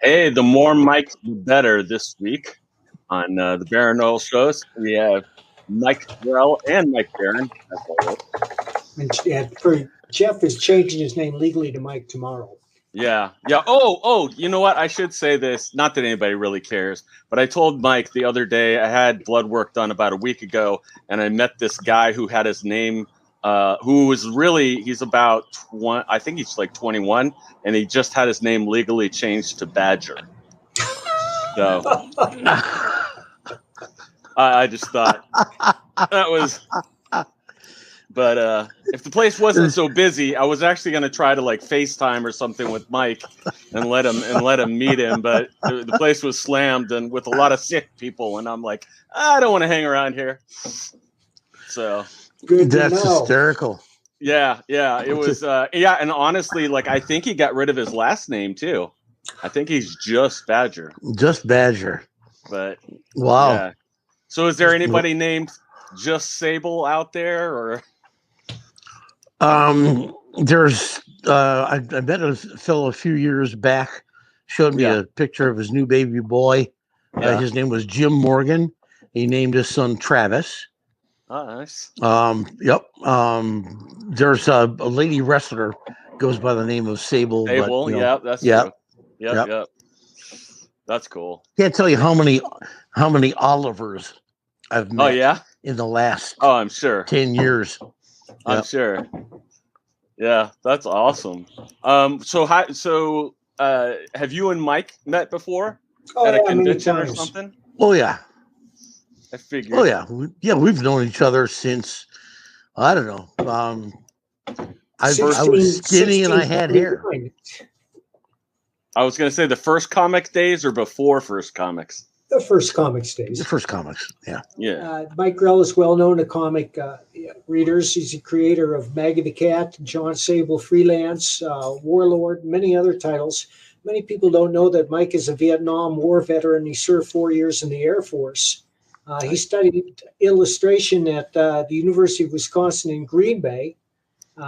Hey, the more Mike, the better. This week on the Baron Earl shows, we have Mike Grell and Mike Baron. And Jeff is changing his name legally to Mike tomorrow. Yeah. Oh, you know what? I should say this. Not that anybody really cares, but I told Mike the other day I had blood work done about a week ago, and I met this guy who had his name, who was really, he's about 20, I think he's like 21, and he just had his name legally changed to Badger. So I just thought that was. But if the place wasn't so busy, I was actually going to try to like FaceTime or something with Mike and let him meet him. But the place was slammed and with a lot of sick people, and I'm like, I don't want to hang around here. So good. That's hysterical. Yeah, it was. And honestly, like I think he got rid of his last name too. I think he's just Badger. Just Badger. But wow. Yeah. So is there anybody named just Sable out there, or? There's I met a fellow a few years back, showed me a picture of his new baby boy. His name was Jim Morgan. He named his son Travis. Oh, nice. Yep. There's a lady wrestler goes by the name of Sable. Sable, but, that's true. Yep. That's cool. Can't tell you how many Olivers I've met in the last I'm sure 10 years. I'm sure. Yeah, that's awesome. So have you and Mike met before at a convention or something? Oh yeah. I figured. Oh yeah. We've known each other since I don't know. I was skinny and I had hair. I was going to say the first comic days or before first comics. The first comics days. The first comics, yeah. Mike Grell is well known to comic readers. He's the creator of Maggie the Cat, John Sable Freelance, Warlord, many other titles. Many people don't know that Mike is a Vietnam War veteran. He served 4 years in the Air Force. He studied illustration at the University of Wisconsin in Green Bay.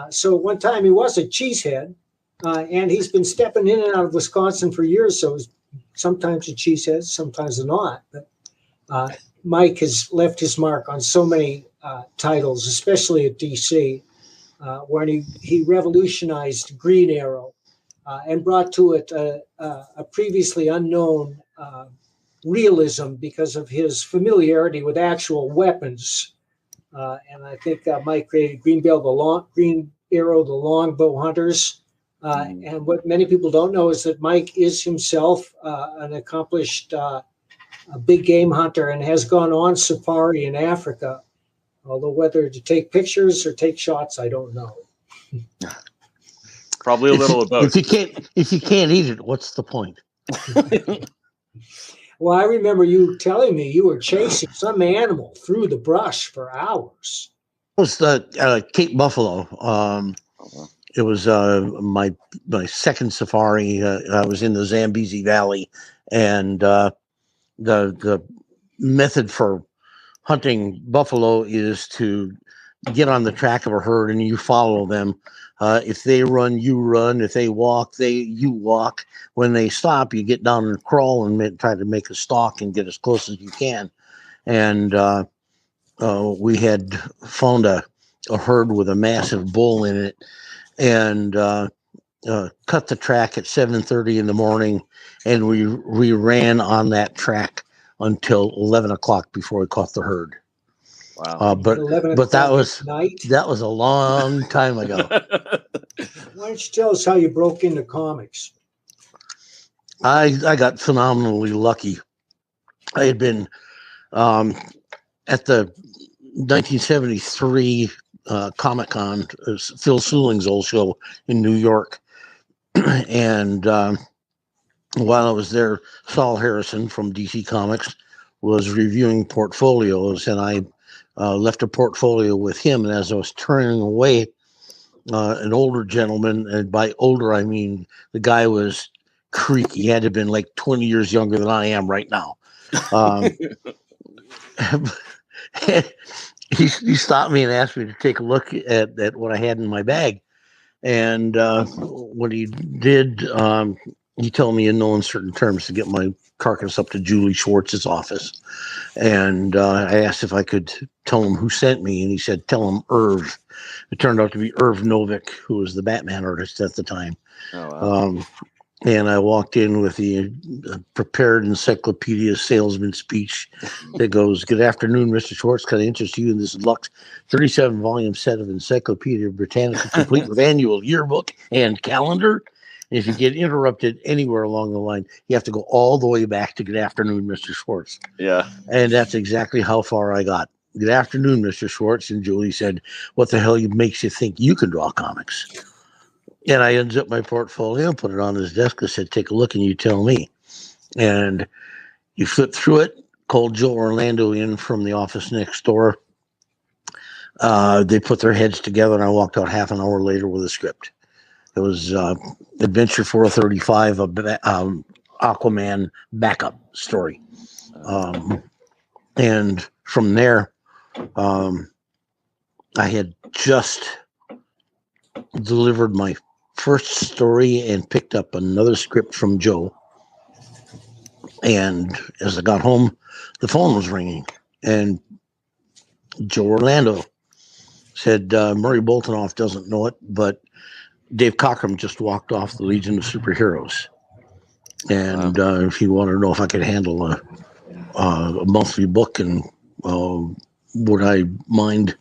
So one time he was a cheesehead, and he's been stepping in and out of Wisconsin for years, so sometimes a cheesehead, sometimes not. But Mike has left his mark on so many titles, especially at DC, when he revolutionized Green Arrow and brought to it a previously unknown realism because of his familiarity with actual weapons. And I think Mike created Green Arrow, the Longbow Hunters. And what many people don't know is that Mike is himself an accomplished big game hunter and has gone on safari in Africa. Although whether to take pictures or take shots, I don't know. Probably a little of both. If you can't eat it, what's the point? Well, I remember you telling me you were chasing some animal through the brush for hours. It was the Cape Buffalo. It was my second safari. I was in the Zambezi Valley, and the method for hunting buffalo is to get on the track of a herd and you follow them. If they run, you run. If they walk, you walk. When they stop, you get down and crawl and try to make a stalk and get as close as you can. And we had found a herd with a massive bull in it, and cut the track at 7:30 in the morning, and we ran on that track until 11 o'clock before we caught the herd. Wow! But that was a long time ago. Why don't you tell us how you broke into comics? I got phenomenally lucky. I had been at the 1973 Comic-Con, Phil Seuling's old show in New York, And while I was there, Saul Harrison from DC Comics was reviewing portfolios, and I left a portfolio with him. And as I was turning away, an older gentleman, and by older I mean the guy was creaky. He had to have been like 20 years younger than I am right now. He stopped me and asked me to take a look at what I had in my bag. And what he did, he told me in no uncertain terms to get my carcass up to Julie Schwartz's office. And I asked if I could tell him who sent me, and he said, tell him Irv. It turned out to be Irv Novick, who was the Batman artist at the time. Oh, wow. And I walked in with the prepared encyclopedia salesman speech that goes, good afternoon, Mr. Schwartz. Can I interest you in this Lux 37-volume set of Encyclopedia Britannica, complete with annual yearbook and calendar? And if you get interrupted anywhere along the line, you have to go all the way back to good afternoon, Mr. Schwartz. Yeah. And that's exactly how far I got. Good afternoon, Mr. Schwartz. And Julie said, what the hell makes you think you can draw comics? And I unzipped my portfolio, put it on his desk. I said, take a look and you tell me. And you flip through it, called Joe Orlando in from the office next door. They put their heads together, and I walked out half an hour later with a script. It was Adventure 435, a Aquaman backup story. And from there, I had just delivered my first story and picked up another script from Joe. And as I got home, the phone was ringing, and Joe Orlando said, Murray Boltinoff doesn't know it, but Dave Cockrum just walked off the Legion of Superheroes. And if he wanted to know if I could handle a monthly book, and would I mind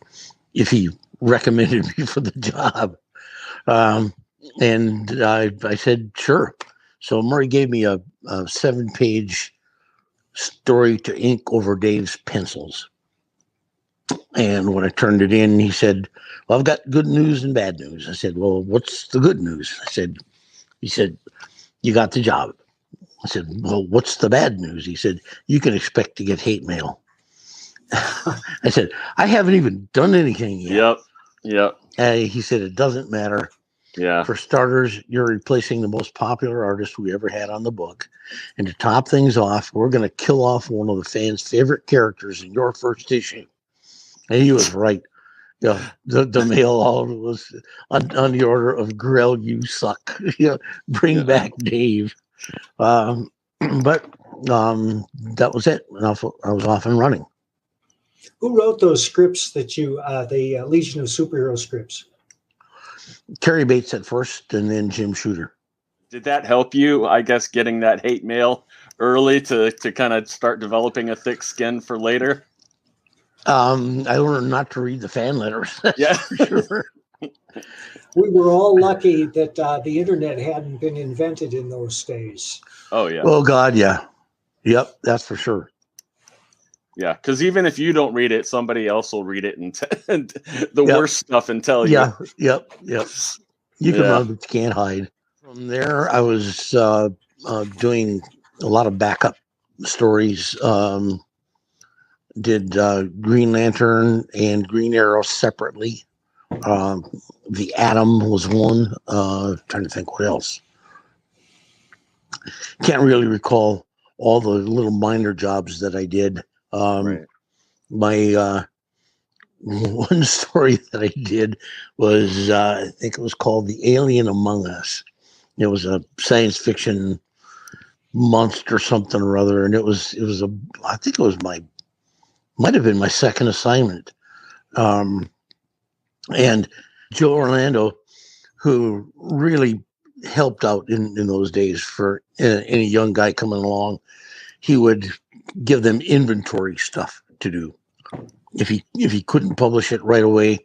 if he recommended me for the job? And I said, sure. So Murray gave me a 7-page story to ink over Dave's pencils. And when I turned it in, he said, well, I've got good news and bad news. I said, well, what's the good news? He said, you got the job. I said, well, what's the bad news? He said, you can expect to get hate mail. I said, I haven't even done anything yet. Yep. He said, it doesn't matter. Yeah. For starters, you're replacing the most popular artist we ever had on the book. And to top things off, we're going to kill off one of the fans' favorite characters in your first issue. And he was right. You know, the mail all was on the order of Grell, you suck. Bring back Dave. But that was it. And I was off and running. Who wrote those scripts that you, the Legion of Superhero scripts? Terry Bates at first, and then Jim Shooter. Did that help you, I guess, getting that hate mail early to kind of start developing a thick skin for later? I learned not to read the fan letters. Yeah. Sure. We were all lucky that the internet hadn't been invented in those days. Oh, yeah. Oh, God, yeah. Yep, that's for sure. Yeah, because even if you don't read it, somebody else will read it and the worst stuff and tell you. Yep. You can run, but you can't hide. From there, I was doing a lot of backup stories. Did Green Lantern and Green Arrow separately. The Atom was one. Trying to think what else. Can't really recall all the little minor jobs that I did. Right. My one story that I did was I think it was called The Alien Among Us. It was a science fiction monster something or other, and it was I think it was might have been my second assignment. And Joe Orlando, who really helped out in those days for any young guy coming along, he would give them inventory stuff to do. If he couldn't publish it right away,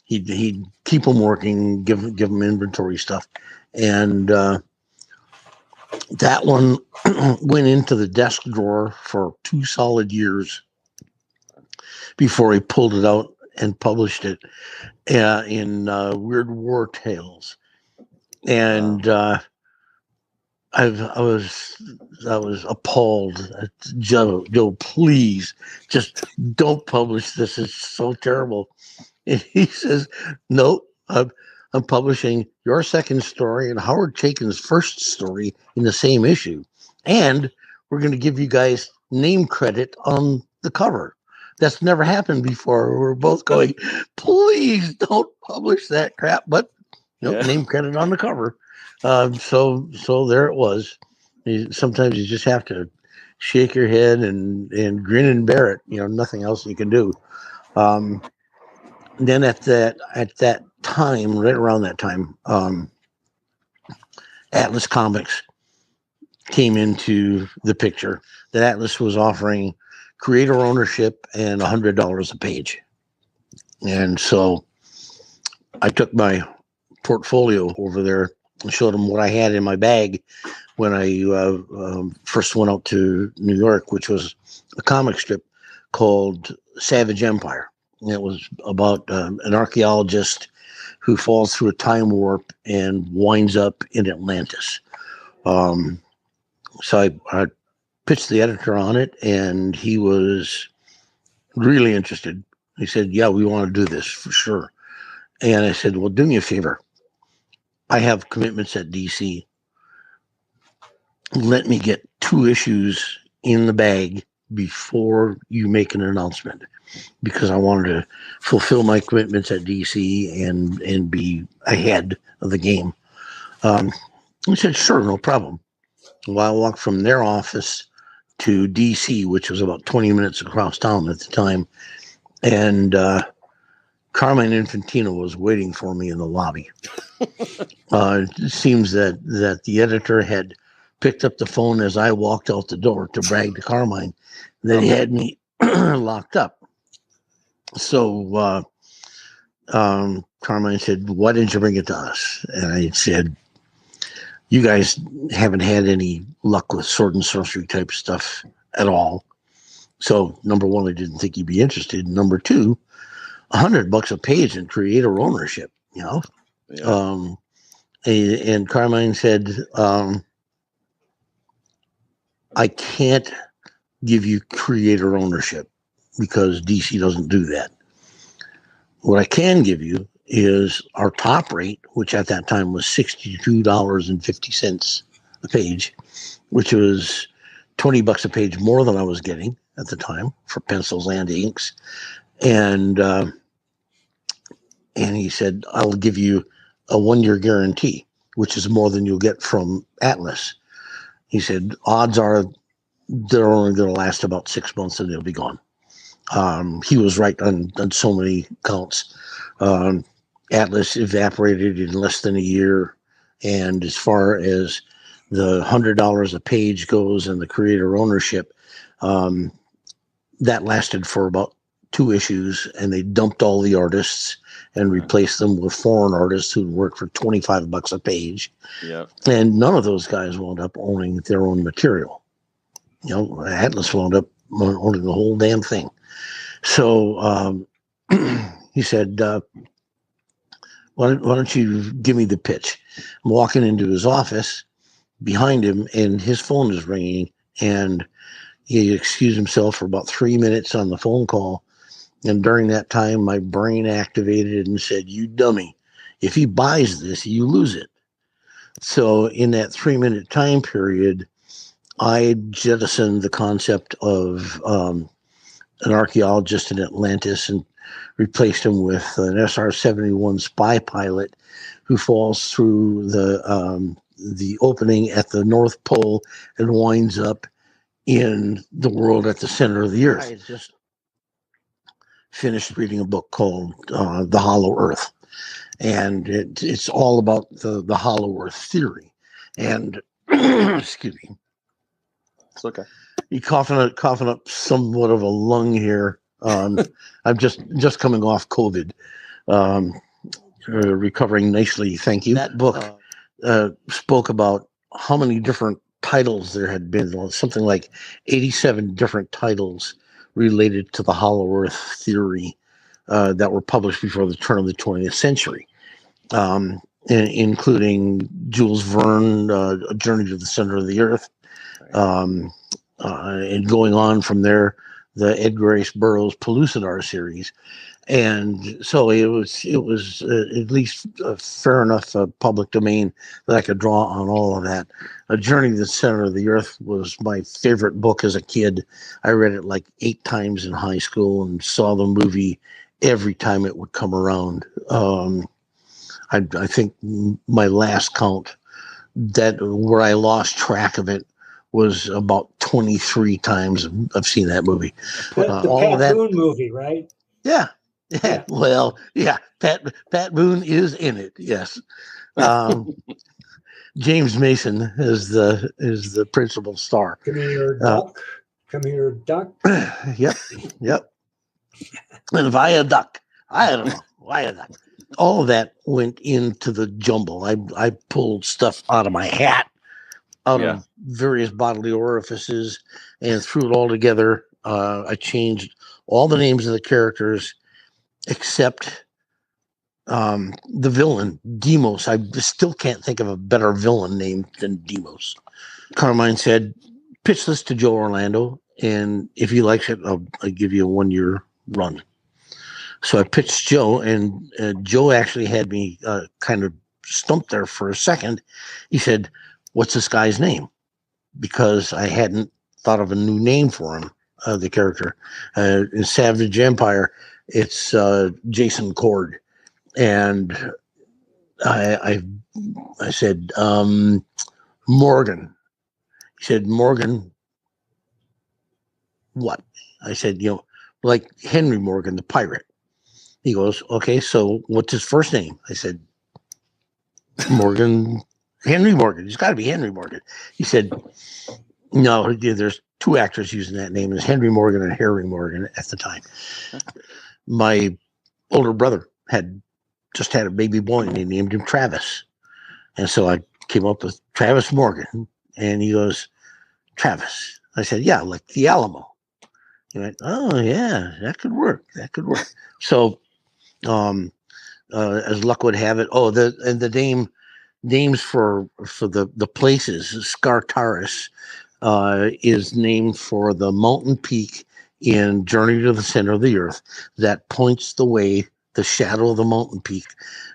he'd keep them working, give them inventory stuff, and that one went into the desk drawer for 2 solid years before he pulled it out and published it in Weird War Tales. And I was appalled. Joe, please just don't publish this. It's so terrible. And he says, "No, I'm publishing your second story and Howard Chaykin's first story in the same issue, and we're going to give you guys name credit on the cover. That's never happened before." We're both going, "Please don't publish that crap," but nope, name credit on the cover. So there it was. Sometimes you just have to shake your head and grin and bear it. Nothing else you can do. Then at that time, right around that time, Atlas Comics came into the picture. That Atlas was offering creator ownership and $100 a page. And so I took my portfolio over there and showed them what I had in my bag when I first went out to New York, which was a comic strip called Savage Empire. And it was about an archaeologist who falls through a time warp and winds up in Atlantis. So I pitched the editor on it, and he was really interested. He said, "Yeah, we want to do this for sure." And I said, "Well, do me a favor. I have commitments at DC. Let me get 2 issues in the bag before you make an announcement, because I wanted to fulfill my commitments at DC and be ahead of the game." He said, "Sure, no problem." Well, I walked from their office to DC, which was about 20 minutes across town at the time, and Carmine Infantino was waiting for me in the lobby. It seems that the editor had picked up the phone as I walked out the door to brag to Carmine that he had me locked up. So Carmine said, "Why didn't you bring it to us?" And I said, "You guys haven't had any luck with sword and sorcery type stuff at all. So number one, I didn't think you'd be interested. Number two, $100 a page in creator ownership, Yeah. And Carmine said, "I can't give you creator ownership because DC doesn't do that. What I can give you is our top rate," which at that time was $62.50 a page, which was $20 a page more than I was getting at the time for pencils and inks. And he said, "I'll give you a 1-year guarantee, which is more than you'll get from Atlas." He said, "Odds are they're only going to last about 6 months and they'll be gone." He was right on so many counts. Atlas evaporated in less than a year. And as far as the $100 a page goes and the creator ownership, that lasted for about 2 issues, and they dumped all the artists and replaced them with foreign artists who'd work for $25 a page. Yeah. And none of those guys wound up owning their own material. Atlas wound up owning the whole damn thing. So he said, why don't you give me the pitch? I'm walking into his office behind him, and his phone is ringing, and he excused himself for about 3 minutes on the phone call. And during that time, my brain activated and said, "You dummy, if he buys this, you lose it." So in that 3-minute time period, I jettisoned the concept of an archaeologist in Atlantis and replaced him with an SR-71 spy pilot who falls through the opening at the North Pole and winds up in the world at the center of the earth. I just finished reading a book called The Hollow Earth, and it's all about the Hollow Earth theory. And excuse me, it's okay. You coughing up somewhat of a lung here. I'm just coming off COVID, recovering nicely. Thank you. That book spoke about how many different titles there had been, something like 87 different titles related to the Hollow Earth theory that were published before the turn of the 20th century. including Jules Verne, A Journey to the Center of the Earth, and going on from there, the Edgar Rice Burroughs Pellucidar series. And so it was at least fair enough public domain that I could draw on all of that. A Journey to the Center of the Earth was my favorite book as a kid. I read it like 8 times in high school and saw the movie every time it would come around. I think my last count that where I lost track of it was about 23 times I've seen that movie. The All Pat of that Boone movie, right? Yeah. Well, yeah. Pat Boone is in it. Yes. James Mason is the principal star. Come here, duck. Come here, duck. Yep. And Viaduct. I don't know. Viaduct. All of that went into the jumble. I pulled stuff out of my hat, out of various bodily orifices, and threw it all together. I changed all the names of the characters except the villain, Demos. I still can't think of a better villain name than Demos. Carmine said, pitch this to Joe Orlando, and if he likes it, I'll give you a 1-year run. So I pitched Joe, and Joe actually had me kind of stumped there for a second. He said, what's this guy's name? Because I hadn't thought of a new name for him, the character. In Savage Empire, it's Jason Cord. And I said, Morgan. He said, Morgan, what? I said, like Henry Morgan, the pirate. He goes, okay, so what's his first name? I said, Morgan, Henry Morgan. It's got to be Henry Morgan. He said, no, there's 2 actors using that name. It's Henry Morgan and Harry Morgan at the time. My older brother had just had a baby boy, and they named him Travis. And so I came up with Travis Morgan, and he goes, Travis. I said, yeah, like the Alamo. He went, oh, yeah, that could work. So as luck would have it, the names for the places, Scartaris is named for the mountain peak in Journey to the Center of the Earth that points the way. The shadow of the mountain peak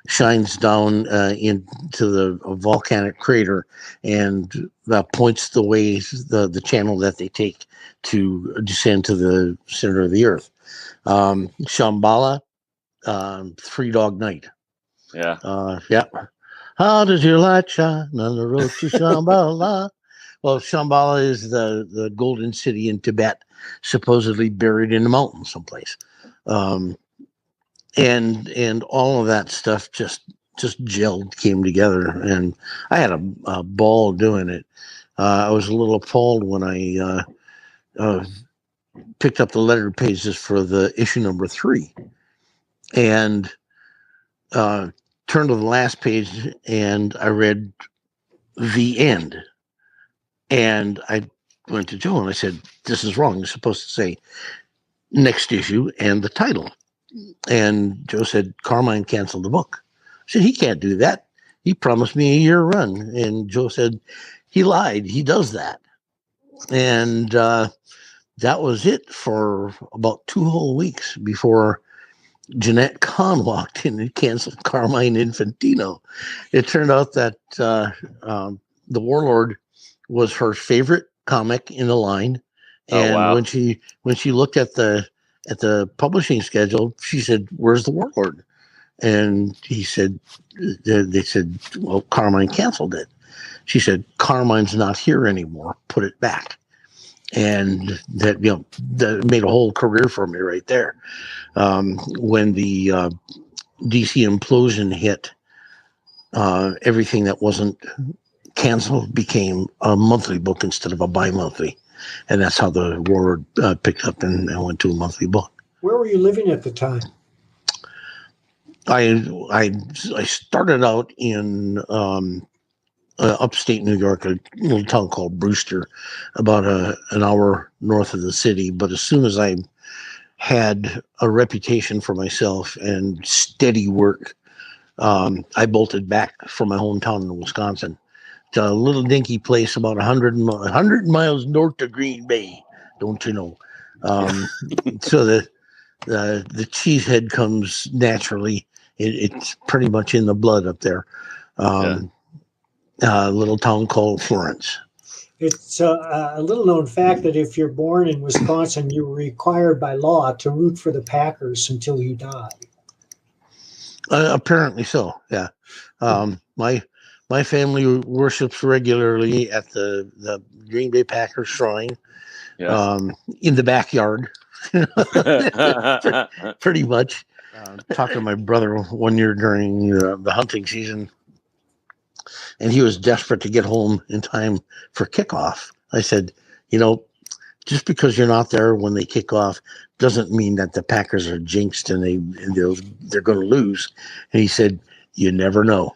shines down into the volcanic crater and points the way, the channel that they take to descend to the center of the earth. Shambhala, 3 Dog Night. Yeah. How does your light shine on the road to Shambhala? Well, Shambhala is the golden city in Tibet, supposedly buried in the mountains someplace. And all of that stuff just gelled, came together, and I had a ball doing it. I was a little appalled when I picked up the lettered pages for the issue number 3, and turned to the last page, and I read the end, and I went to Joe and I said, "This is wrong. You're supposed to say next issue and the title." And Joe said, Carmine canceled the book. I said, he can't do that. He promised me a 1-year run. And Joe said, he lied. He does that. And that was it for about 2 whole weeks before Jeanette Kahn walked in and canceled Carmine Infantino. It turned out that the Warlord was her favorite comic in the line. And when she looked at the publishing schedule, she said, "Where's the Warlord?" And he said, "They said, well, Carmine canceled it." She said, "Carmine's not here anymore. Put it back." And that that made a whole career for me right there. When the DC implosion hit, everything that wasn't canceled became a monthly book instead of a bi-monthly. And that's how the Warlord picked up and went to a monthly book. Where were you living at the time? I started out in upstate New York, a little town called Brewster, about an hour north of the city. But as soon as I had a reputation for myself and steady work, I bolted back from my hometown in Wisconsin to a little dinky place about 100 miles north of Green Bay. Don't you know? So the cheesehead comes naturally. It's pretty much in the blood up there. A little town called Florence. It's a little known fact that if you're born in Wisconsin, you're required by law to root for the Packers until you die. Apparently so. Yeah. My family worships regularly at the Green Bay Packers shrine. Yes. In the backyard. Pretty much. Talked to my brother one year during the hunting season, and he was desperate to get home in time for kickoff. I said, just because you're not there when they kick off doesn't mean that the Packers are jinxed and they're going to lose. And he said, you never know.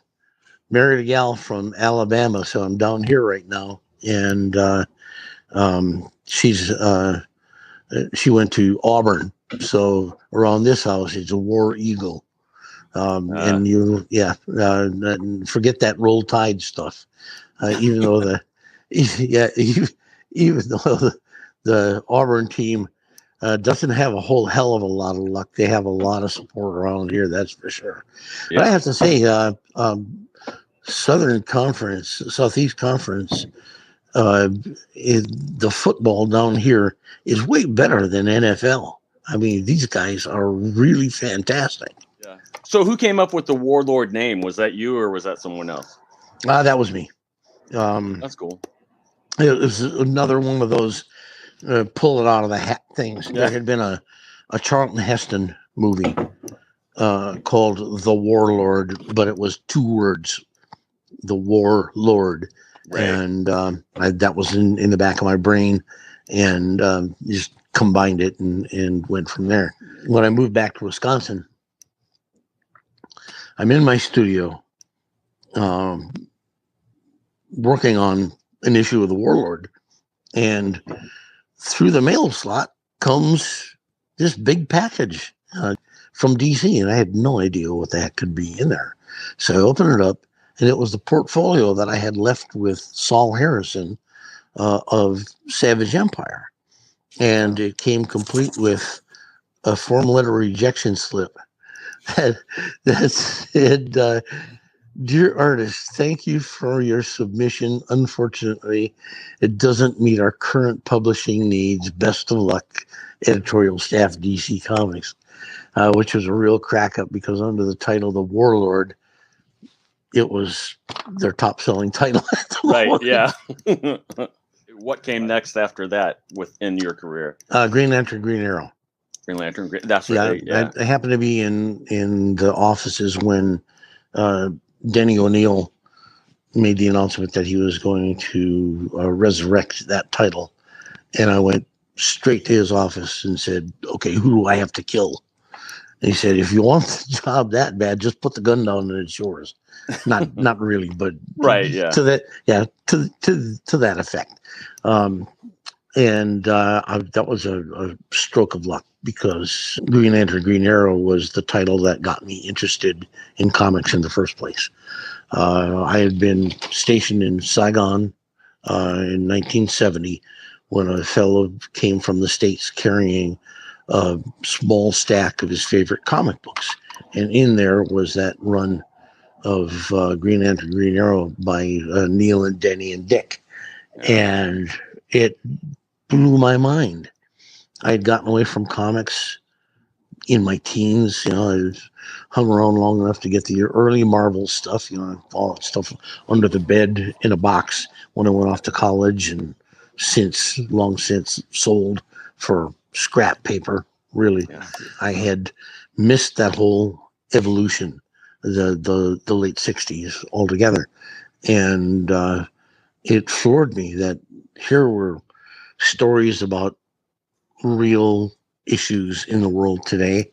Married a gal from Alabama, so I'm down here right now, and she went to Auburn, so around this house it's a War Eagle. And forget that Roll Tide stuff. Even though the Auburn team doesn't have a whole hell of a lot of luck, they have a lot of support around here. That's for sure. Yeah. But I have to say, Southeast Conference, the football down here is way better than NFL. I mean, these guys are really fantastic. Yeah. So who came up with the Warlord name? Was that you or was that someone else? That was me. That's cool. It was another one of those pull it out of the hat things. Yeah. There had been a Charlton Heston movie called The Warlord, but it was 2 words, The Warlord. Right. And that was in the back of my brain, and just combined it and went from there. When I moved back to Wisconsin, I'm in my studio working on an issue of the Warlord, and through the mail slot comes this big package from DC, and I had no idea what that could be in there. So I opened it up, and it was the portfolio that I had left with Saul Harrison of Savage Empire. And it came complete with a form letter rejection slip that said, "Dear artist, thank you for your submission. Unfortunately, it doesn't meet our current publishing needs. Best of luck, editorial staff, DC Comics," which was a real crack up because under the title The Warlord, it was their top selling title. Right. Yeah. What came next after that within your career? Green Lantern, Green Arrow. Green Lantern, That's right. Yeah. I happened to be in the offices when Denny O'Neil made the announcement that he was going to resurrect that title. And I went straight to his office and said, "Okay, who do I have to kill?" And he said, "If you want the job that bad, just put the gun down and it's yours." Not really, but right, yeah. To that effect. That was a stroke of luck because Green Lantern, Green Arrow was the title that got me interested in comics in the first place. I had been stationed in Saigon in 1970 when a fellow came from the States carrying a small stack of his favorite comic books. And in there was that run of Green Lantern, Green Arrow by Neil and Denny and Dick. And it blew my mind. I had gotten away from comics in my teens. I hung around long enough to get the early Marvel stuff, all that stuff under the bed in a box when I went off to college, and long since sold for scrap paper. Really, I had missed that whole evolution, the late 60s altogether. And it floored me that here were stories about real issues in the world today,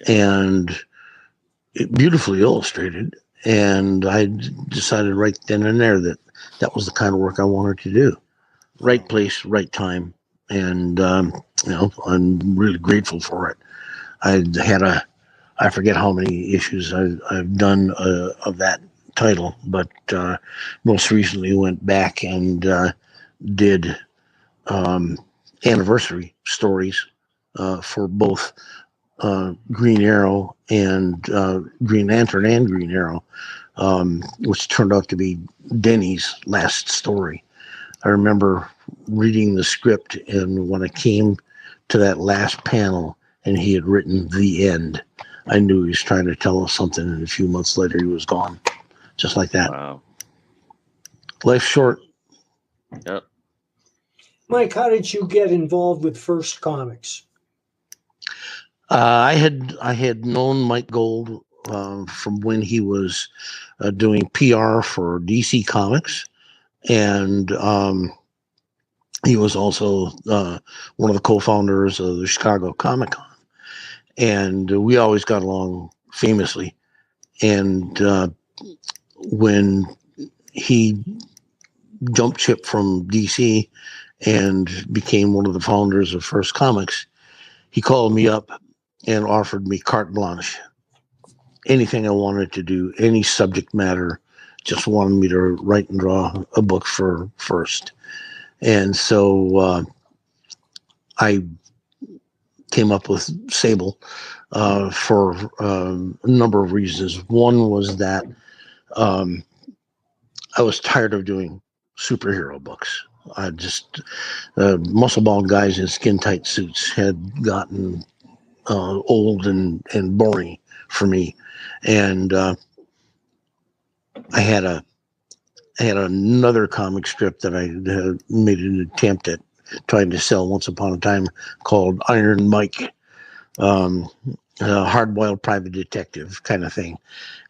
and beautifully illustrated. And I decided right then and there that was the kind of work I wanted to do. Right place, right time. And, I'm really grateful for it. I had a I forget how many issues I've done of that title, but most recently went back and did anniversary stories for both Green Arrow and Green Lantern and Green Arrow, which turned out to be Denny's last story. I remember reading the script, and when I came to that last panel and he had written the end, I knew he was trying to tell us something, and a few months later he was gone. Just like that. Wow. Life's short. Yep. Mike, how did you get involved with First Comics? I had known Mike Gold from when he was doing PR for DC Comics, and he was also one of the co-founders of the Chicago Comic Con, and we always got along famously. And when he jumped ship from DC and became one of the founders of First Comics, he called me up and offered me carte blanche. Anything I wanted to do, any subject matter, just wanted me to write and draw a book for First. And so I came up with Sable for a number of reasons. One was that I was tired of doing superhero books. I just, muscle-bound guys in skin-tight suits had gotten old and boring for me. And I had another comic strip that I made an attempt at trying to sell once upon a time called Iron Mike, hard-boiled private detective kind of thing.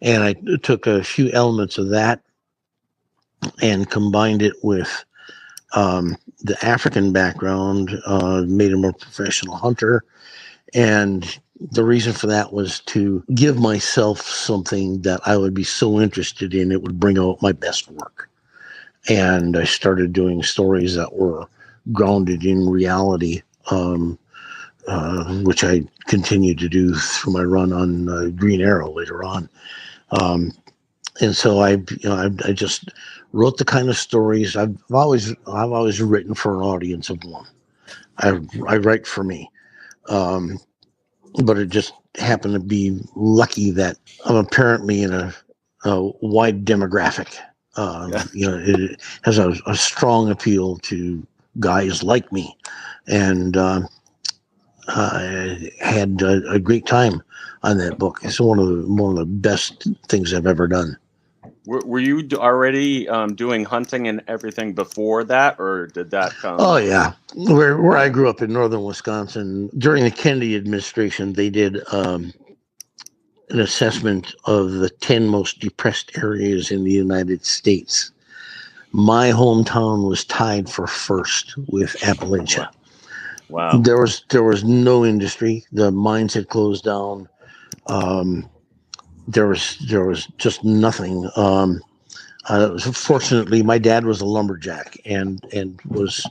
And I took a few elements of that and combined it with the African background, made him a professional hunter. And the reason for that was to give myself something that I would be so interested in, it would bring out my best work. And I started doing stories that were grounded in reality, which I continued to do through my run on Green Arrow later on. And so I just wrote the kind of stories I've always written for an audience of one. I write for me. But it just happened to be lucky that I'm apparently in a wide demographic. It has a strong appeal to guys like me. And I had a great time on that book. It's one of the best things I've ever done. Were you already doing hunting and everything before that, or did that come? Oh yeah, where I grew up in northern Wisconsin during the Kennedy administration, they did an assessment of the 10 most depressed areas in the United States. My hometown was tied for first with Appalachia. Wow. There was no industry. The mines had closed down. There was just nothing. Fortunately, my dad was a lumberjack and was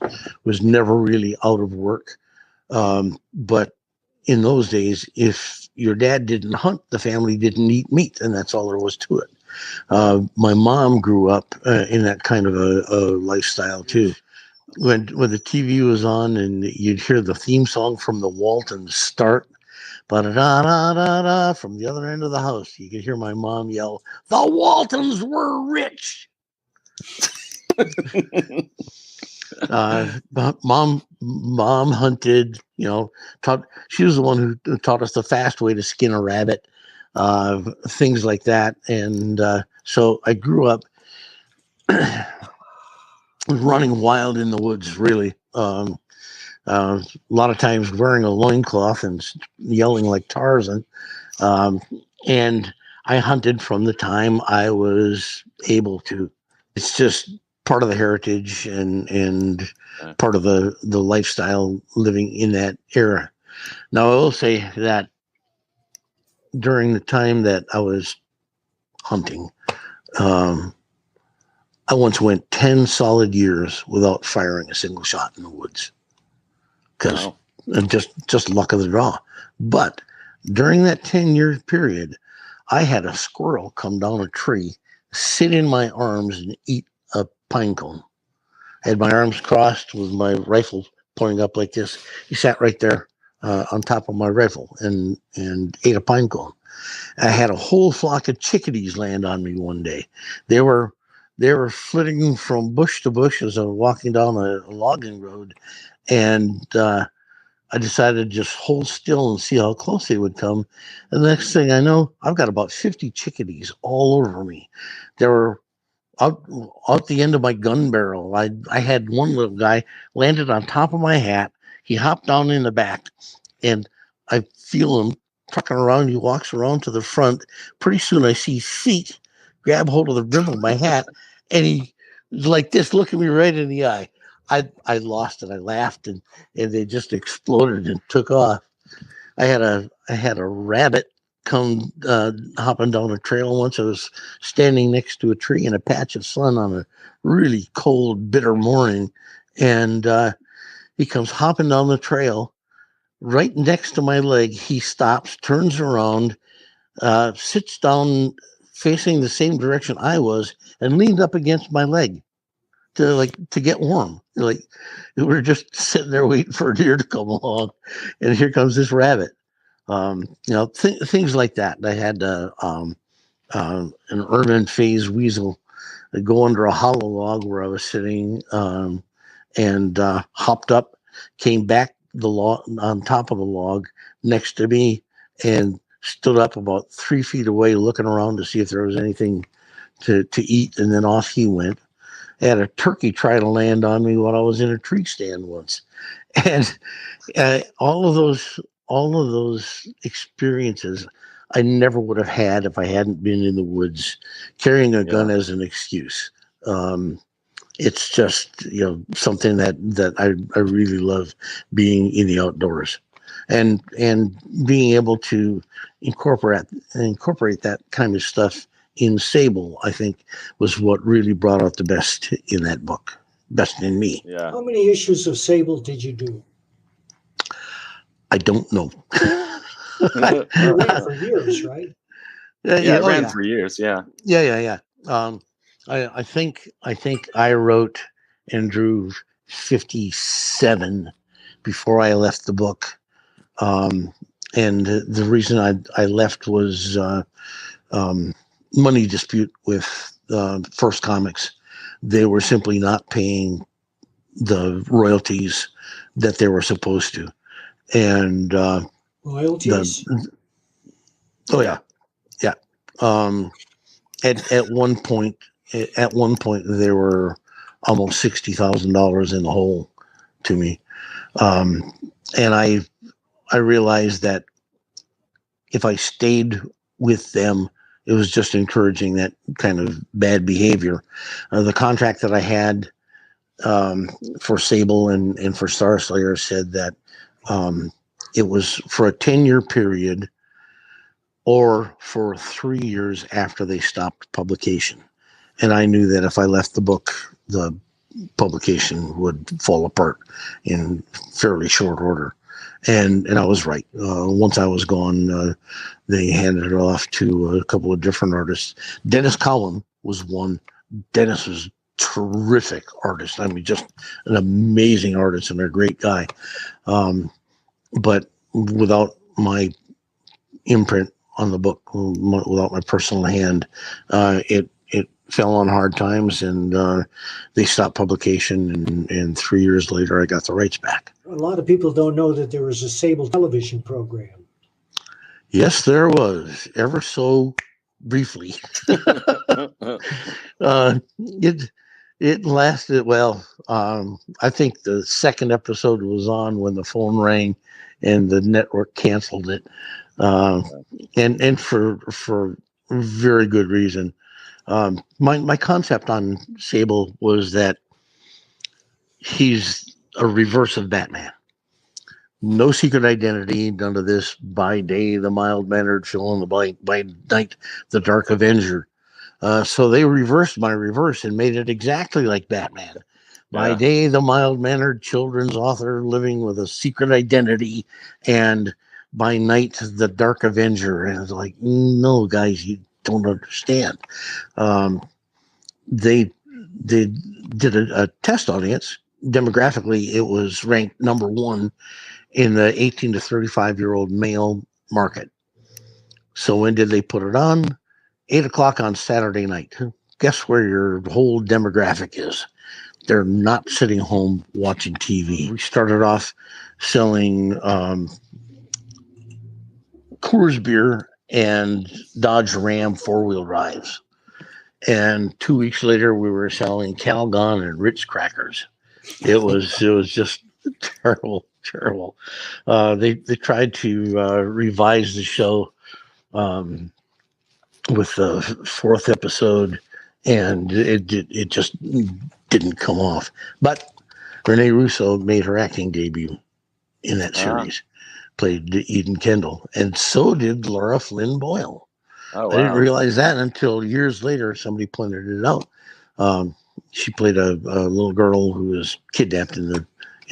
never really out of work. But in those days, if your dad didn't hunt, the family didn't eat meat, and that's all there was to it. My mom grew up in that kind of a lifestyle too. When the TV was on and you'd hear the theme song from the Waltons start, ba-da-da-da-da-da, from the other end of the house, you could hear my mom yell, "The Waltons were rich." Mom hunted, she was the one who taught us the fast way to skin a rabbit, things like that. And so I grew up running wild in the woods, really. A lot of times wearing a loincloth and yelling like Tarzan. And I hunted from the time I was able to. It's just part of the heritage and part of the lifestyle living in that era. Now, I will say that during the time that I was hunting, I once went 10 solid years without firing a single shot in the woods. Because just luck of the draw. But During that 10-year period, I had a squirrel come down a tree, sit in my arms, and eat a pine cone. I had my arms crossed with my rifle pointing up like this. He sat right there on top of my rifle and ate a pine cone. I had a whole flock of chickadees land on me one day. They were flitting from bush to bush as I was walking down a logging road, and I decided to just hold still and see how close they would come. And the next thing I know, I've got about 50 chickadees all over me. They were out the end of my gun barrel. I had one little guy landed on top of my hat. He hopped down in the back, and I feel him trucking around. He walks around to the front. Pretty soon I see feet grab hold of the brim of my hat, and he was like this, looking me right in the eye. I lost it. I laughed, and they just exploded and took off. I had a rabbit come hopping down a trail once. I was standing next to a tree in a patch of sun on a really cold, bitter morning, and he comes hopping down the trail right next to my leg. He stops, turns around, sits down facing the same direction I was, and leaned up against my leg to get warm. Like, we were just sitting there waiting for a deer to come along, and here comes this rabbit. Things like that. I had an urban phase weasel go under a hollow log where I was sitting, and hopped up, came back the log on top of the log next to me, and stood up about 3 feet away, looking around to see if there was anything to eat, and then off he went. I had a turkey try to land on me while I was in a tree stand once, and all of those experiences I never would have had if I hadn't been in the woods carrying a gun as an excuse. It's just, something that I really love, being in the outdoors, and being able to incorporate that kind of stuff in Sable, I think, was what really brought out the best in that book, best in me. Yeah. How many issues of Sable did you do? I don't know. You ran for years, right? It ran for years. Yeah. Yeah. I think I wrote and drew 57 before I left the book. And the reason I left was money dispute with First Comics. They were simply not paying the royalties that they were supposed to. And royalties? Yeah. At one point, they were almost $60,000 in the hole to me, and I realized that if I stayed with them, it was just encouraging that kind of bad behavior. The contract that I had for Sable and for Star Slayer said that it was for a 10-year period, or for 3 years after they stopped publication. And I knew that if I left the book, the publication would fall apart in fairly short order. And I was right. Once I was gone, they handed it off to a couple of different artists. Dennis Cowan was one. Dennis was terrific artist. I mean, just an amazing artist and a great guy. But without my imprint on the book, without my personal hand, it fell on hard times, and they stopped publication, and 3 years later I got the rights back. A lot of people don't know that there was a Sable television program. Yes, there was, ever so briefly. It lasted, well, I think the second episode was on when the phone rang and the network canceled it, and for very good reason. My concept on Sable was that he's a reverse of Batman. No secret identity, none of this by day the mild-mannered fill in the blank, by night the dark avenger. So they reversed my reverse and made it exactly like Batman. By day the mild-mannered children's author living with a secret identity, and by night, the Dark Avenger. And it's like, no, guys, you don't understand. They did a test audience. Demographically, it was ranked number 1 in the 18 to 35-year-old male market. So when did they put it on? 8 o'clock on Saturday night. Guess where your whole demographic is? They're not sitting home watching TV. We started off selling Coors beer and Dodge Ram 4-wheel drives. And 2 weeks later, we were selling Calgon and Ritz crackers. It was just terrible. They tried to revise the show with the 4th episode, and it just didn't come off. But Renee Russo made her acting debut in that series, played Eden Kendall, and so did Laura Flynn Boyle. Oh, wow. I didn't realize that until years later. Somebody pointed it out. She played a little girl who was kidnapped in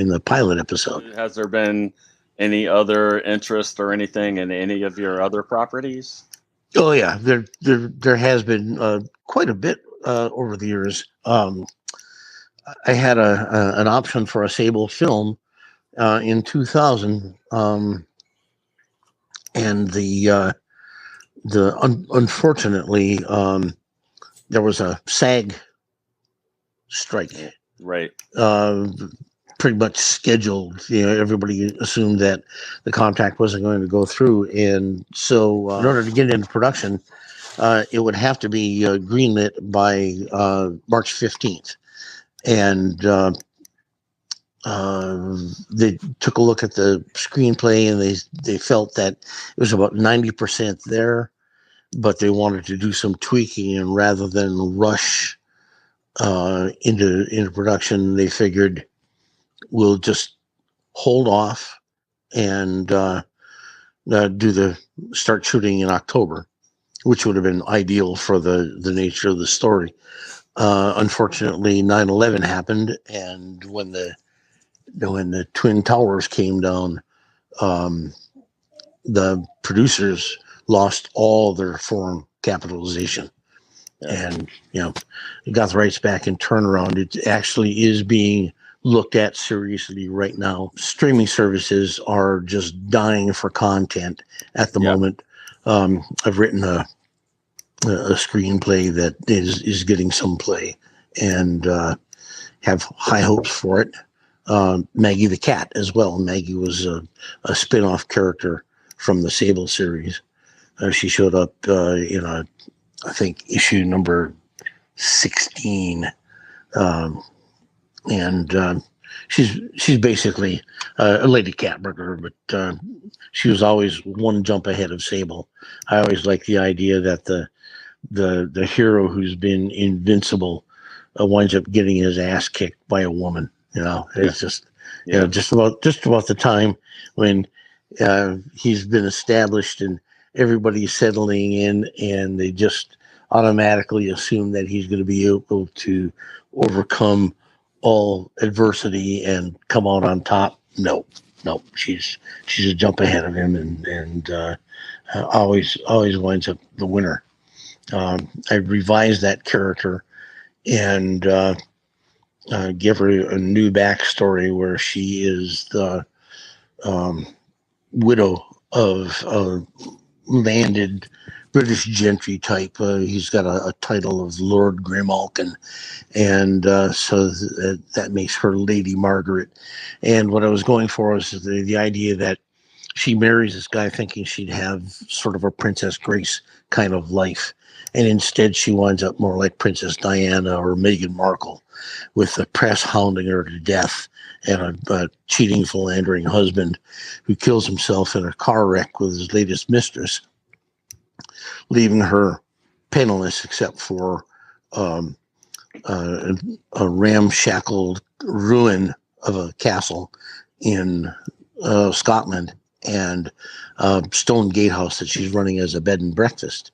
the pilot episode. Has there been any other interest or anything in any of your other properties? Oh yeah, there has been quite a bit over the years. I had an option for a Sable film in 2000, and unfortunately there was a SAG strike, right? Pretty much scheduled. Everybody assumed that the contract wasn't going to go through, and so in order to get it into production, it would have to be greenlit by March 15th. And they took a look at the screenplay, and they felt that it was about 90% there, but they wanted to do some tweaking, and rather than rush into production, they figured we'll just hold off and start shooting in October, which would have been ideal for the nature of the story. Unfortunately, 9/11 happened, and when the Twin Towers came down, the producers lost all their foreign capitalization. And got the rights back in turnaround. It actually is being looked at seriously right now. Streaming services are just dying for content at the moment. I've written a screenplay that is getting some play, and have high hopes for it. Maggie the Cat as well. Maggie was a spin-off character from the Sable series. She showed up in I think issue number 16, and she's basically a lady cat burglar, but she was always one jump ahead of Sable. I always like the idea that the hero who's been invincible winds up getting his ass kicked by a woman. It's just just about the time when he's been established and everybody's settling in, and they just automatically assume that he's going to be able to overcome all adversity and come out on top. No, she's a jump ahead of him, and always winds up the winner. I revised that character and give her a new backstory where she is the widow of a landed British gentry type. He's got a title of Lord Grimalkin, and so that makes her Lady Margaret. And what I was going for was the idea that she marries this guy thinking she'd have sort of a Princess Grace kind of life, and instead she winds up more like Princess Diana or Meghan Markle, with the press hounding her to death, and a cheating, philandering husband who kills himself in a car wreck with his latest mistress, leaving her penniless except for a ramshackled ruin of a castle in Scotland, and a stone gatehouse that she's running as a bed and breakfast.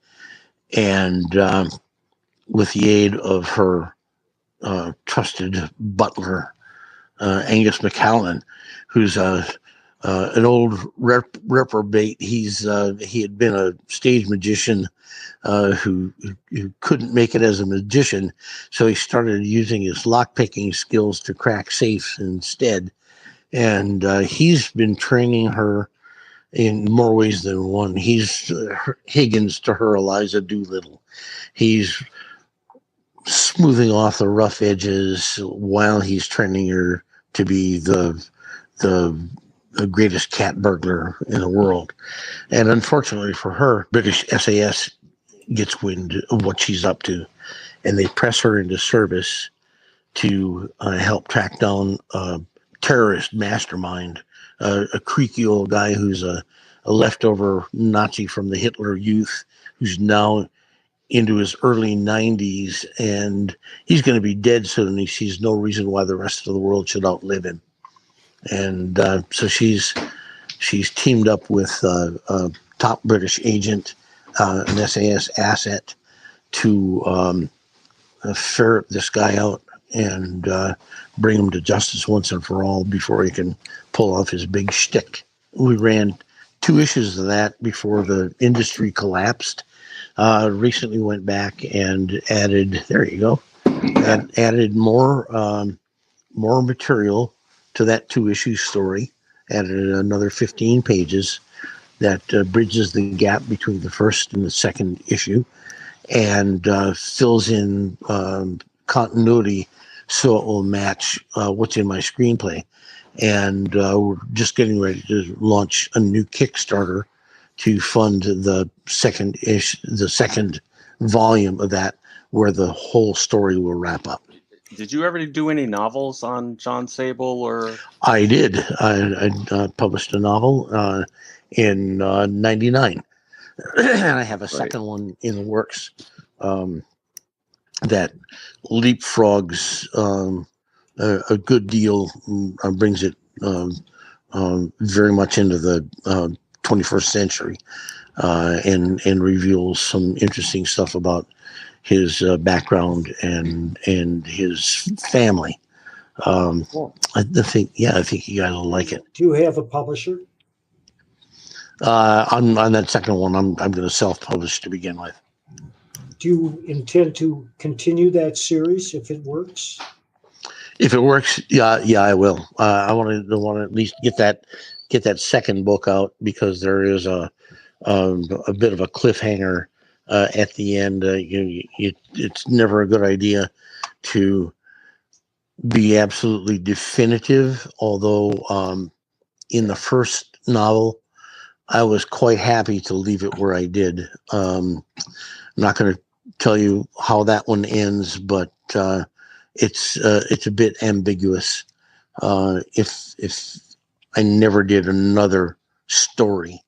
And with the aid of her trusted butler, Angus McCallan, who's a an old reprobate. He had been a stage magician who couldn't make it as a magician, so he started using his lockpicking skills to crack safes instead. And he's been training her in more ways than one. He's Higgins to her Eliza Doolittle. He's smoothing off the rough edges while he's training her to be the greatest cat burglar in the world. And unfortunately for her, British SAS gets wind of what she's up to, and they press her into service to help track down a terrorist mastermind, a creaky old guy who's a leftover Nazi from the Hitler Youth, who's now into his early 90s, and he's going to be dead soon, and he sees no reason why the rest of the world should outlive him. And so she's teamed up with a top British agent, an SAS asset, to ferret this guy out and bring him to justice once and for all before he can pull off his big shtick. We ran 2 issues of that before the industry collapsed. Recently went back and added, there you go, added more material to that 2-issue story, added another 15 pages that bridges the gap between the first and the second issue, and fills in continuity so it will match what's in my screenplay. And we're just getting ready to launch a new Kickstarter to fund the second volume of that, where the whole story will wrap up. Did you ever do any novels on John Sable? Or I did. I published a novel in '99, and I have a second one in the works that leapfrogs a good deal, brings it very much into the 21st century, and reveals some interesting stuff about his background and his family. Cool. I think you guys will like it. Do you have a publisher? On that second one, I'm going to self-publish to begin with. Do you intend to continue that series if it works? If it works, yeah, I will. I want to at least get that second book out, because there is a bit of a cliffhanger at the end. It's never a good idea to be absolutely definitive. Although in the first novel, I was quite happy to leave it where I did. I'm not going to tell you how that one ends, but it's a bit ambiguous. If I never did another story,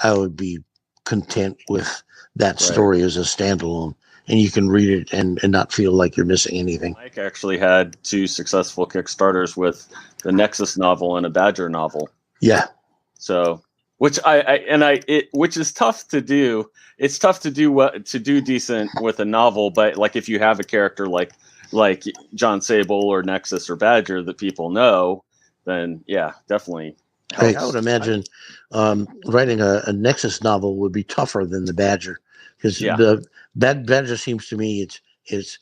I would be content with that story as a standalone, and you can read it and not feel like you're missing anything. Mike actually had 2 successful Kickstarters with the Nexus novel and a Badger novel. Yeah. So, which which is tough to do. It's tough to do decent with a novel, but like if you have a character like John Sable or Nexus or Badger that people know, then yeah, definitely. I would imagine writing a Nexus novel would be tougher than the Badger, because the Badger seems to me it's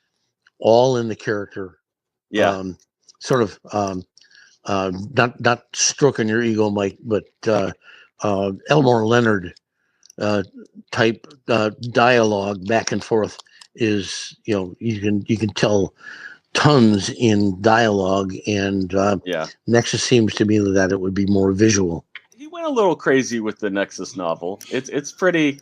all in the character. Yeah. Sort of not stroking your ego, Mike, but Elmore Leonard type dialogue back and forth is, you can tell tons in dialogue, and Nexus seems to me that it would be more visual. He went a little crazy with the Nexus novel. It's pretty.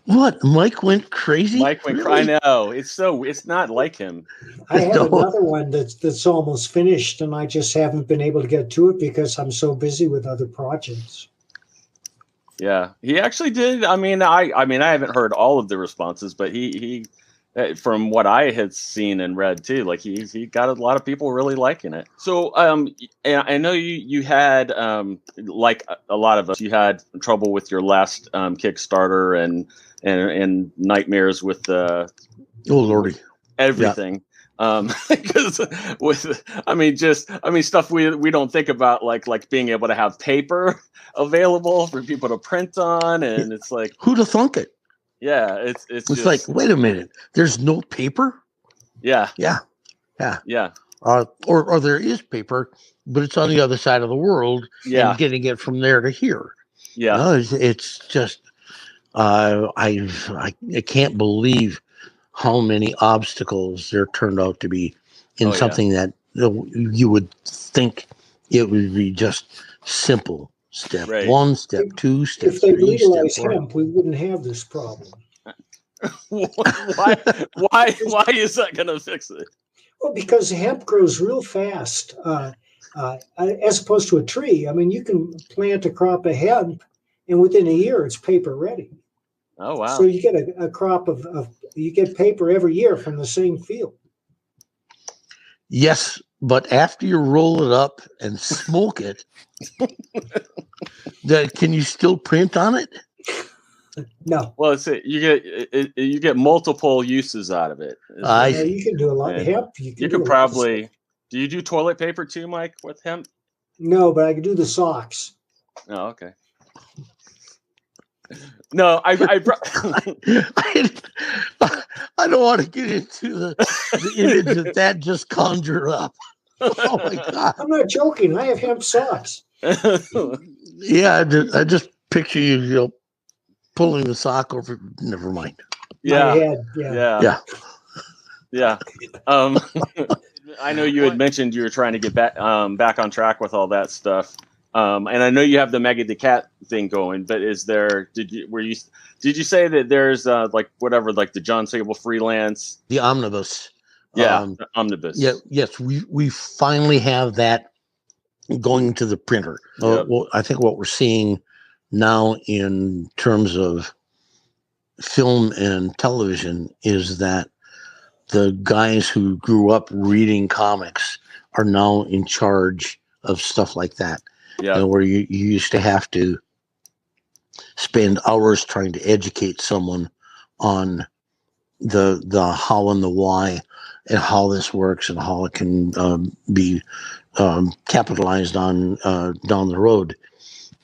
What? Mike went crazy? Mike went crazy. I know. It's not like him. I have another one that's almost finished, and I just haven't been able to get to it because I'm so busy with other projects. Yeah, he actually did. I mean, I haven't heard all of the responses, but he from what I had seen and read too, like he got a lot of people really liking it. So I know you had like a lot of us, you had trouble with your last Kickstarter and nightmares with the oh lordy everything. Because stuff we don't think about, like being able to have paper available for people to print on, and it's like, who'd have thunk it? Yeah, it's just like, wait a minute, there's no paper. Yeah. Or there is paper, but it's on the other side of the world. And getting it from there to here. It's just I can't believe how many obstacles there turned out to be in something that you would think it would be just simple. Step 1, step 2, step 3. If they legalized hemp, we wouldn't have this problem. Why is that going to fix it? Well, because hemp grows real fast, as opposed to a tree. I mean, you can plant a crop of hemp, and within a year, it's paper ready. Oh, wow. So you get a crop you get paper every year from the same field. Yes, but after you roll it up and smoke it, can you still print on it? No. Well, you get multiple uses out of it. You can do a lot of hemp. You could probably. Do you do toilet paper too, Mike, with hemp? No, but I can do the socks. Oh, okay. No, I don't want to get into the image that just conjured up. Oh my God! I'm not joking. I have hemp socks. Yeah, I just picture you pulling the sock over. Never mind. Yeah. I know you had mentioned you were trying to get back on track with all that stuff. And I know you have the Maggie the Cat thing going, but did you say that there's the John Sable freelance, the omnibus? The omnibus. Yeah. Yes. We finally have that going to the printer. Well, I think what we're seeing now in terms of film and television is that the guys who grew up reading comics are now in charge of stuff like that. Yeah. Where you used to have to spend hours trying to educate someone on the how and the why and how this works and how it can be capitalized on down the road.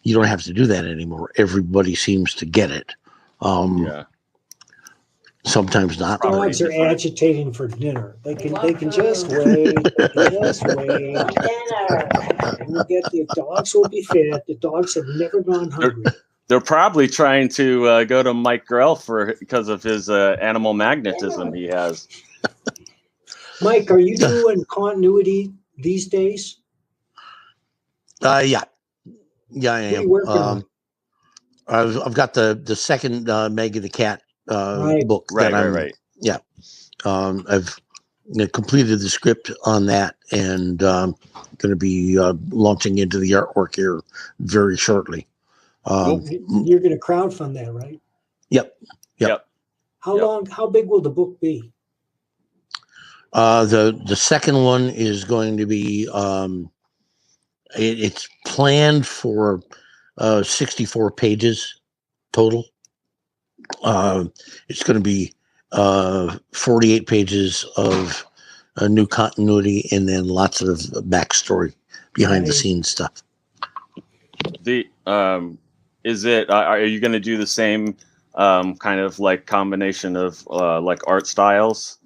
You don't have to do that anymore. Everybody seems to get it. Sometimes not. Dogs are agitating for dinner. They can just wait. They can just wait. The dogs will be fed. The dogs have never gone hungry. They're probably trying to go to Mike Grell because of his animal magnetism he has. Mike, are you doing continuity these days? Yeah, I am. I've got the second Maggie the Cat book. Right. Yeah. I've completed the script on that, and going to be launching into the artwork here very shortly. You're going to crowdfund that, right? Yep. How big will the book be? The second one is going to be it's planned for 64 pages total. It's going to be 48 pages of new continuity and then lots of backstory behind the scenes stuff. Are you going to do the same kind of like combination of like art styles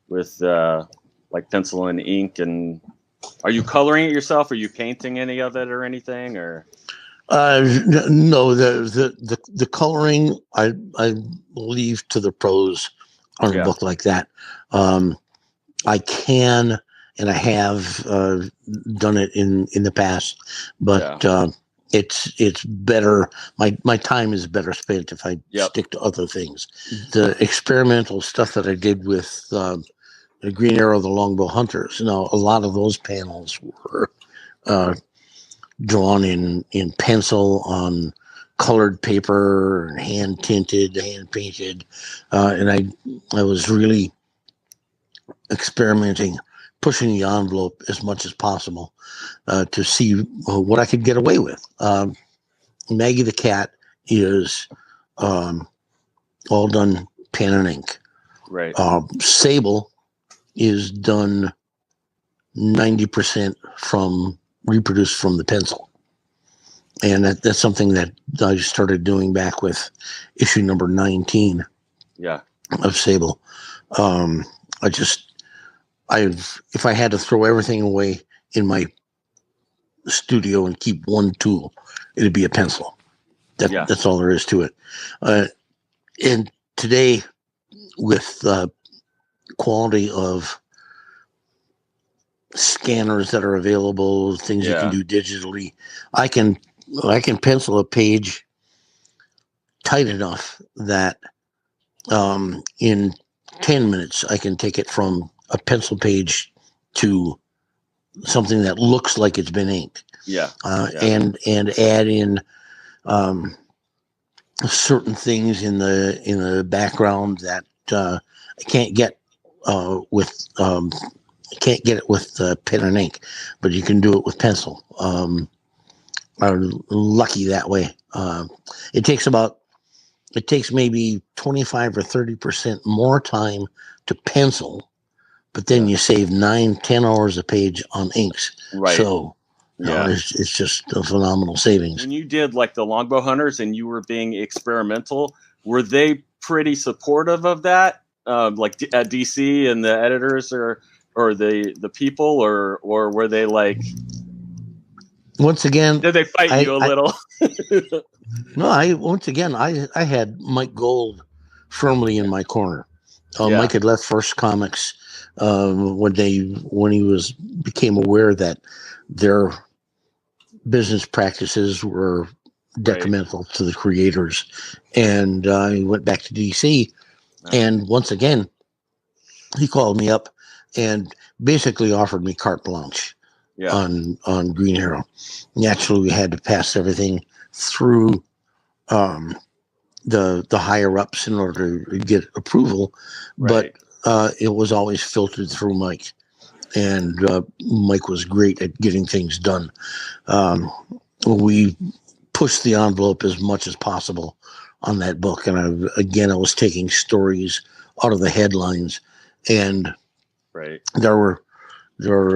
with like pencil and ink, and are you coloring it yourself? Are you painting any of it or anything, or? No, the coloring I leave to the pros on a book like that. I can and I have done it in the past, but it's better. My time is better spent if I stick to other things. The experimental stuff that I did with the Green Arrow, the Longbow Hunters. Now, a lot of those panels were drawn in pencil on colored paper and hand tinted, hand painted, and I was really experimenting, pushing the envelope as much as possible to see what I could get away with. Maggie the Cat is all done pen and ink. Right. Sable is done 90% reproduced from the pencil. And that's something that I started doing back with issue number 19 of Sable. If I had to throw everything away in my studio and keep one tool, it'd be a pencil. That's all there is to it. And today, with the quality of scanners that are available, things you can do digitally, I can pencil a page tight enough that in 10 minutes I can take it from a pencil page to something that looks like it's been inked. And add in certain things in the background that I can't get with pen and ink, but you can do it with pencil. I'm lucky that way. It takes maybe 25 or 30% more time to pencil, but then you save 9-10 hours a page on inks. So it's just a phenomenal savings. When you did like the Longbow Hunters and you were being experimental, were they pretty supportive of that? Like at DC and the editors or the people, or were they like? Once again, did they fight you a little? No, I had Mike Gold firmly in my corner. Mike had left First Comics when he became aware that their business practices were detrimental to the creators, and he went back to DC. And once again, he called me up and basically offered me carte blanche on Green Arrow. Naturally, we had to pass everything through the higher ups in order to get approval, but it was always filtered through Mike, and Mike was great at getting things done. We pushed the envelope as much as possible on that book, and I was taking stories out of the headlines, and there were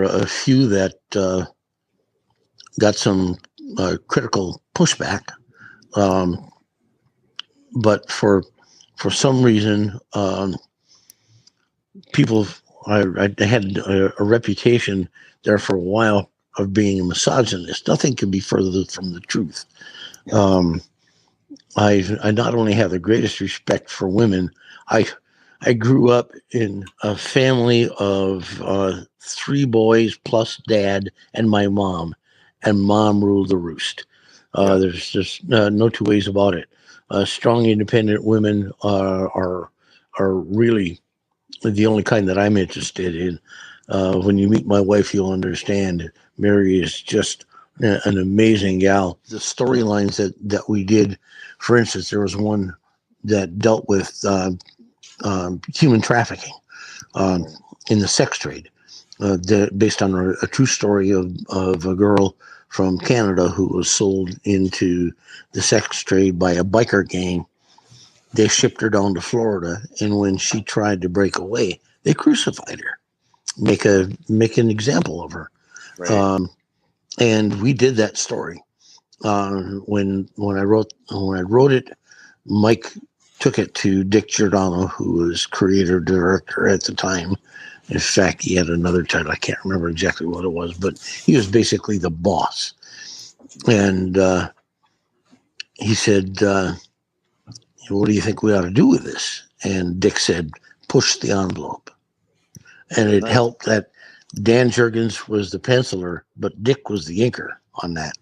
a few that got some critical pushback, but for some reason, people. I had a reputation there for a while of being a misogynist. Nothing could be further from the truth. I not only have the greatest respect for women, I grew up in a family of 3 boys plus dad and my mom, and mom ruled the roost. There's just no two ways about it. Strong, independent women are really the only kind that I'm interested in. When you meet my wife, you'll understand. Mary is just an amazing gal. The storylines that we did, for instance, there was one that dealt with human trafficking in the sex trade, based on a true story of a girl from Canada who was sold into the sex trade by a biker gang. They shipped her down to Florida, and when she tried to break away, they crucified her, make an example of her. And we did that story. When I wrote it, Mike took it to Dick Giordano, who was creator director at the time. In fact, he had another title. I can't remember exactly what it was, but he was basically the boss. And he said, what do you think we ought to do with this? And Dick said, push the envelope. And it helped that Dan Jurgens was the penciler, but Dick was the inker on that.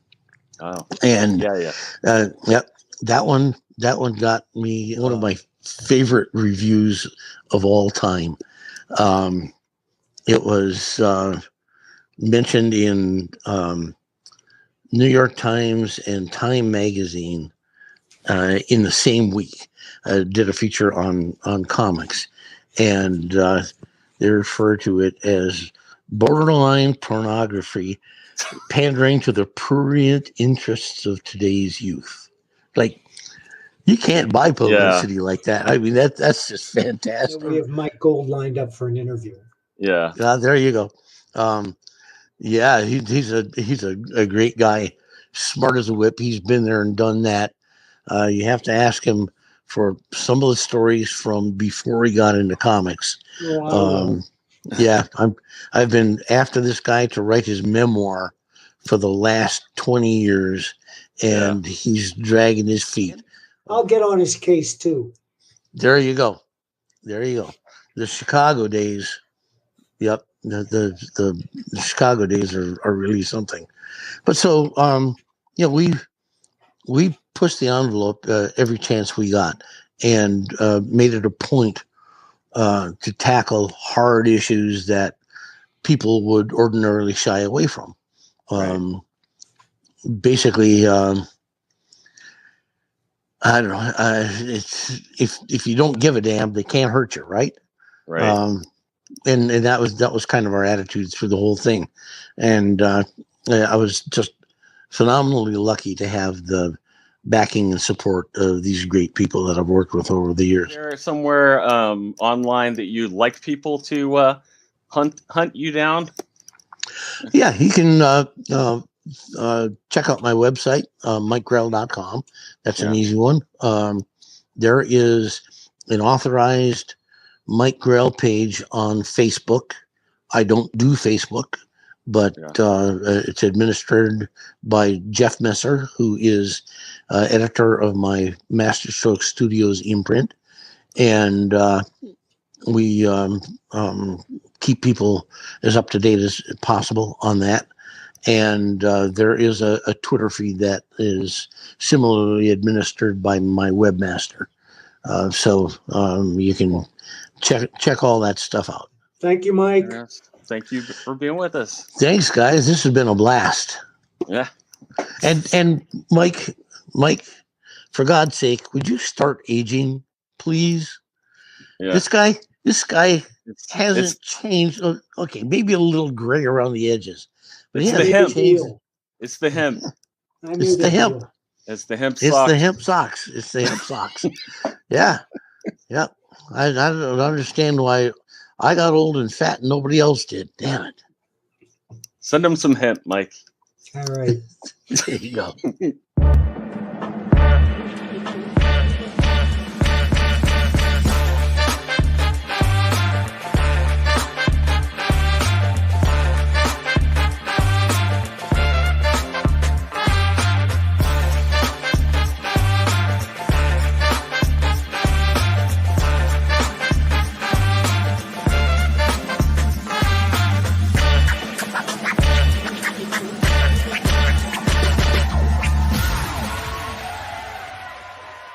Oh, and that one got me one of my favorite reviews of all time. It was mentioned in New York Times and Time Magazine in the same week. Did a feature on comics, and they refer to it as borderline pornography, pandering to the prurient interests of today's youth. Like, you can't buy publicity like that. I mean, that's just fantastic. We have Mike Gold lined up for an interview. Yeah. There you go. Yeah, he's a great guy, smart as a whip. He's been there and done that. You have to ask him for some of the stories from before he got into comics. Wow. Yeah, I've been after this guy to write his memoir for the last 20 years, and he's dragging his feet. I'll get on his case too. There you go. There you go. The Chicago days. Yep. The Chicago days are really something. But so we pushed the envelope every chance we got, and made it a point to tackle hard issues that people would ordinarily shy away from. Basically, I don't know. It's if you don't give a damn, they can't hurt you, right? Right. And that was kind of our attitude through the whole thing. And I was just phenomenally lucky to have the backing and support of these great people that I've worked with over the years. Is there somewhere online that you'd like people to hunt you down? Yeah, you can check out my website, MikeGrell.com. That's an easy one. There is an authorized Mike Grell page on Facebook. I don't do Facebook, but it's administered by Jeff Messer, who is editor of my Masterstroke Studios imprint. And we keep people as up to date as possible on that. And there is a Twitter feed that is similarly administered by my webmaster. So you can check all that stuff out. Thank you, Mike. Yes. Thank you for being with us. Thanks, guys. This has been a blast. Yeah. And Mike, for God's sake, would you start aging, please? Yeah. This guy hasn't changed. Okay, maybe a little gray around the edges, but it's the hemp. It's the hemp. It's the hemp. It's the hemp socks. It's the hemp socks. It's the hemp socks. Yeah. I don't understand why I got old and fat and nobody else did. Damn it. Send them some hemp, Mike. All right. There you go.